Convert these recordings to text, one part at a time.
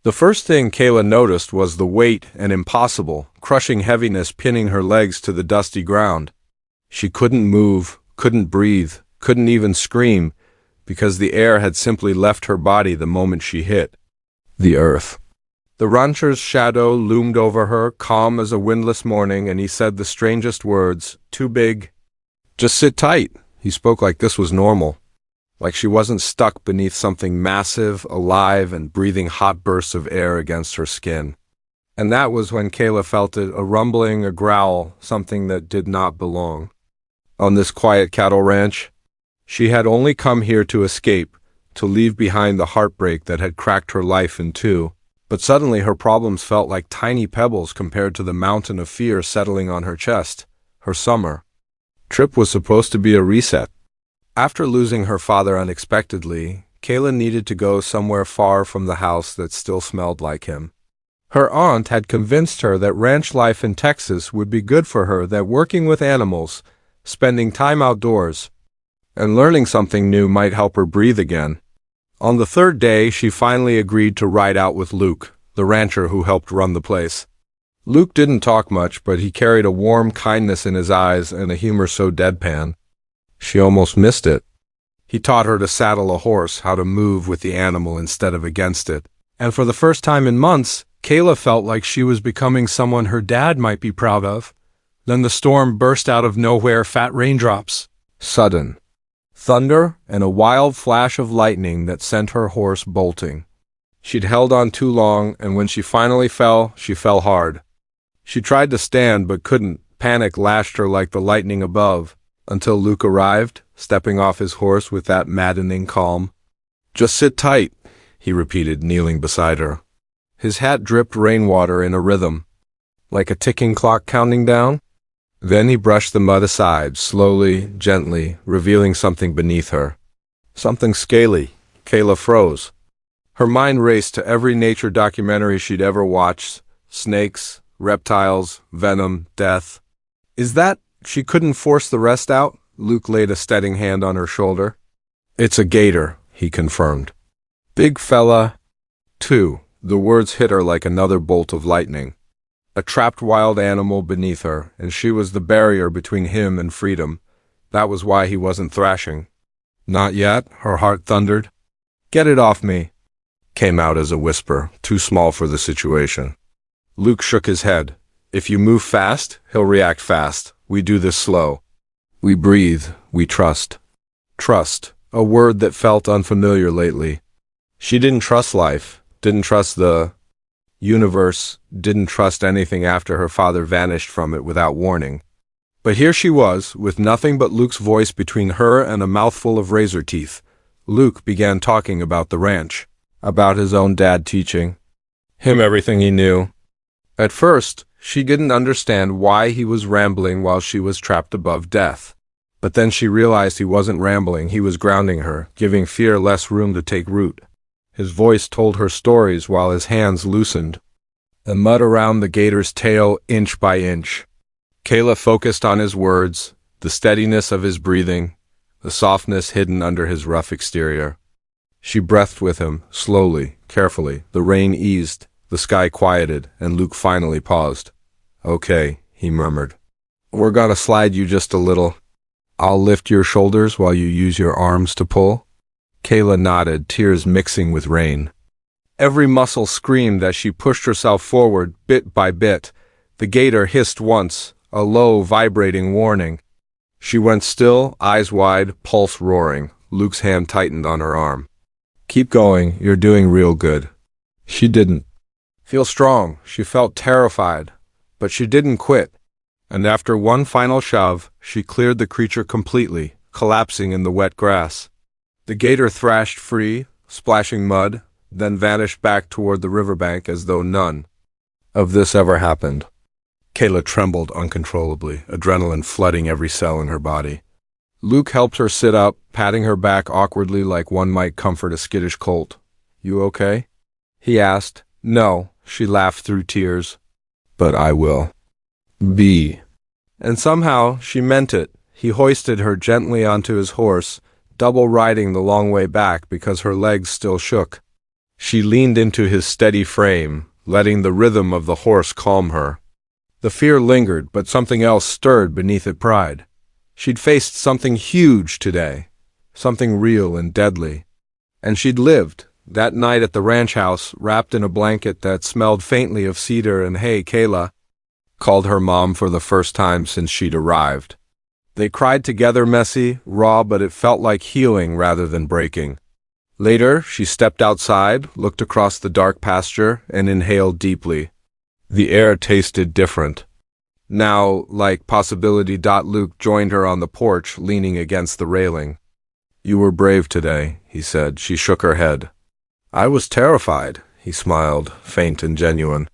The first thing Kayla noticed was the weight and impossible, crushing heaviness pinning her legs to the dusty ground. She couldn't move, couldn't breathe, couldn't even scream, because the air had simply left her body the moment she hit the earth. The rancher's shadow loomed over her, calm as a windless morning, and he said the strangest words, "Too big." "Just sit tight." He spoke like this was normal, like she wasn't stuck beneath something massive, alive, and breathing hot bursts of air against her skin. And that was when Kayla felt it, a rumbling, a growl, something that did not belong. On this quiet cattle ranch, she had only come here to escape, to leave behind the heartbreak that had cracked her life in two. But suddenly her problems felt like tiny pebbles compared to the mountain of fear settling on her chest. Her summer trip was supposed to be a reset. After losing her father unexpectedly, Kayla needed to go somewhere far from the house that still smelled like him. Her aunt had convinced her that ranch life in Texas would be good for her, that working with animals, spending time outdoors, and learning something new might help her breathe again. On the third day, she finally agreed to ride out with Luke, the rancher who helped run the place. Luke didn't talk much, but he carried a warm kindness in his eyes and a humor so deadpan, she almost missed it. He taught her to saddle a horse, how to move with the animal instead of against it. And for the first time in months, Kayla felt like she was becoming someone her dad might be proud of. Then the storm burst out of nowhere, fat raindrops, sudden thunder, and a wild flash of lightning that sent her horse bolting. She'd held on too long, and when she finally fell, she fell hard. She tried to stand but couldn't. Panic lashed her like the lightning above, until Luke arrived, stepping off his horse with that maddening calm. "Just sit tight," he repeated, kneeling beside her. His hat dripped rainwater in a rhythm, like a ticking clock counting down. Then he brushed the mud aside, slowly, gently, revealing something beneath her. Something scaly. Kayla froze. Her mind raced to every nature documentary she'd ever watched. Snakes, reptiles, venom, death. "Is that—" She couldn't force the rest out. Luke laid a steadying hand on her shoulder. "It's a gator," he confirmed. "Big fella, too." The words hit her like another bolt of lightning. A trapped wild animal beneath her, and she was the barrier between him and freedom. That was why he wasn't thrashing. "Not yet," her heart thundered. "Get it off me," came out as a whisper, too small for the situation. Luke shook his head. "If you move fast, he'll react fast. We do this slow. We breathe. We trust." Trust, a word that felt unfamiliar lately. She didn't trust life, didn't trust the universe, didn't trust anything after her father vanished from it without warning. But here she was, with nothing but Luke's voice between her and a mouthful of razor teeth. Luke began talking about the ranch, about his own dad teaching him everything he knew. At first, she didn't understand why he was rambling while she was trapped above death. But then she realized he wasn't rambling, he was grounding her, giving fear less room to take root. His voice told her stories while his hands loosened the mud around the gator's tail inch by inch. Kayla focused on his words, the steadiness of his breathing, the softness hidden under his rough exterior. She breathed with him, slowly, carefully. The rain eased, the sky quieted, and Luke finally paused. "Okay," he murmured. "We're gonna slide you just a little. I'll lift your shoulders while you use your arms to pull." Kayla nodded, tears mixing with rain. Every muscle screamed as she pushed herself forward, bit by bit. The gator hissed once, a low, vibrating warning. She went still, eyes wide, pulse roaring. Luke's hand tightened on her arm. "Keep going, you're doing real good." She didn't feel strong. She felt terrified, but she didn't quit. And after one final shove, she cleared the creature completely, collapsing in the wet grass. The gator thrashed free, splashing mud, then vanished back toward the riverbank as though none of this ever happened. Kayla trembled uncontrollably, adrenaline flooding every cell in her body. Luke helped her sit up, patting her back awkwardly like one might comfort a skittish colt. "You okay?" he asked. "No," she laughed through tears. "But I will be." And somehow she meant it. He hoisted her gently onto his horse, double riding the long way back because her legs still shook. She leaned into his steady frame, letting the rhythm of the horse calm her. The fear lingered, but something else stirred beneath it pride. She'd faced something huge today, something real and deadly. And she'd lived, that night at the ranch house, wrapped in a blanket that smelled faintly of cedar and hay. Kayla called her mom for the first time since she'd arrived. They cried together, messy, raw, but it felt like healing rather than breaking. Later, she stepped outside, looked across the dark pasture, and inhaled deeply. The air tasted different. Now, like possibility. Luke joined her on the porch, leaning against the railing. "You were brave today," he said. She shook her head. "I was terrified," he smiled, faint and genuine.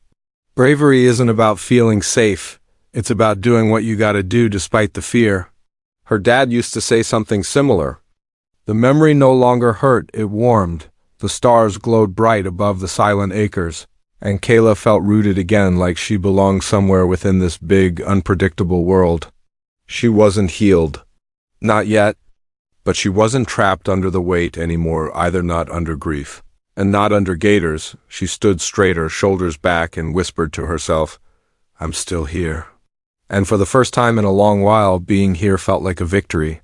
"Bravery isn't about feeling safe. It's about doing what you gotta do despite the fear." Her dad used to say something similar. The memory no longer hurt, it warmed. The stars glowed bright above the silent acres, and Kayla felt rooted again, like she belonged somewhere within this big, unpredictable world. She wasn't healed. Not yet. But she wasn't trapped under the weight anymore, either not under grief. And not under gators. She stood straighter, shoulders back, and whispered to herself, "I'm still here." And for the first time in a long while, being here felt like a victory.